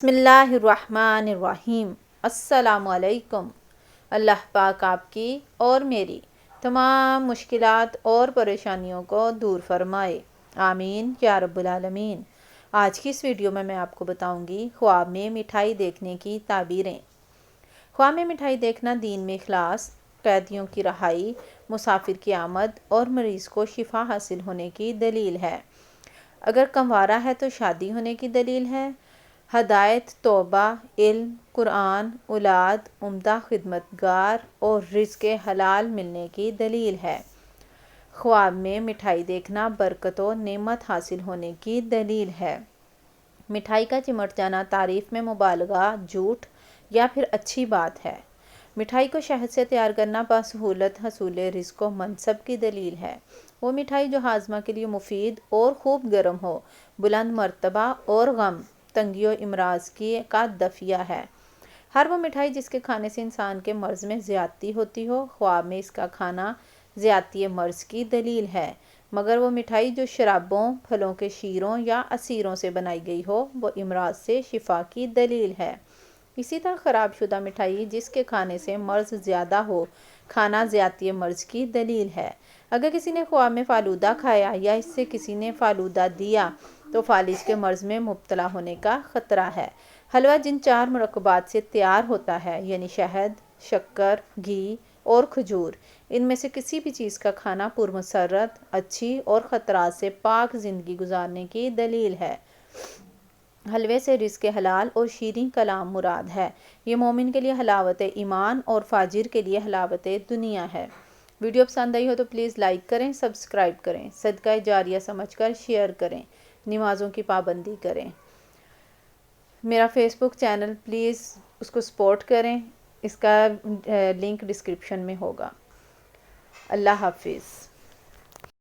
بسم اللہ الرحمن الرحیم۔ السلام علیکم۔ اللہ پاک آپ کی اور میری تمام مشکلات اور پریشانیوں کو دور فرمائے، آمین یا رب العالمین۔ آج کی اس ویڈیو میں آپ کو بتاؤں گی خواب میں مٹھائی دیکھنے کی تعبیریں۔ خواب میں مٹھائی دیکھنا دین میں اخلاص، قیدیوں کی رہائی، مسافر کی آمد اور مریض کو شفا حاصل ہونے کی دلیل ہے۔ اگر کنوارہ ہے تو شادی ہونے کی دلیل ہے۔ ہدایت، توبہ، علم، قرآن، اولاد، عمدہ خدمتگار اور رزق حلال ملنے کی دلیل ہے۔ خواب میں مٹھائی دیکھنا برکت و نعمت حاصل ہونے کی دلیل ہے۔ مٹھائی کا چمٹ جانا تعریف میں مبالغہ، جھوٹ یا پھر اچھی بات ہے۔ مٹھائی کو شہد سے تیار کرنا بسہولت حصول رزق و منصب کی دلیل ہے۔ وہ مٹھائی جو ہاضمہ کے لیے مفید اور خوب گرم ہو، بلند مرتبہ اور غم، تنگی و امراض کا دفیہ ہے۔ ہر وہ مٹھائی جس کے کھانے سے انسان کے مرض میں زیادتی ہوتی ہو، خواب میں اس کا کھانا زیادتی مرض کی دلیل ہے، مگر وہ مٹھائی جو شرابوں، پھلوں کے شیروں یا عصیروں سے بنائی گئی ہو، وہ امراض سے شفا کی دلیل ہے۔ اسی طرح خراب شدہ مٹھائی جس کے کھانے سے مرض زیادہ ہو، کھانا زیادتی مرض کی دلیل ہے۔ اگر کسی نے خواب میں فالودہ کھایا یا اس سے کسی نے فالودہ دیا تو فالج کے مرض میں مبتلا ہونے کا خطرہ ہے۔ حلوہ جن 4 مرکبات سے تیار ہوتا ہے، یعنی شہد، شکر، گھی اور کھجور، ان میں سے کسی بھی چیز کا کھانا پرمسرت، اچھی اور خطرات سے پاک زندگی گزارنے کی دلیل ہے۔ حلوے سے رزق حلال اور شیریں کلام مراد ہے۔ یہ مومن کے لیے حلاوت ایمان اور فاجر کے لیے حلاوت دنیا ہے۔ ویڈیو پسند آئی ہو تو پلیز لائک کریں، سبسکرائب کریں، صدقہ جاریہ سمجھ کر شیئر کریں، نمازوں کی پابندی کریں۔ میرا فیس بک چینل پلیز اس کو سپورٹ کریں، اس کا لنک ڈسکرپشن میں ہوگا۔ اللہ حافظ۔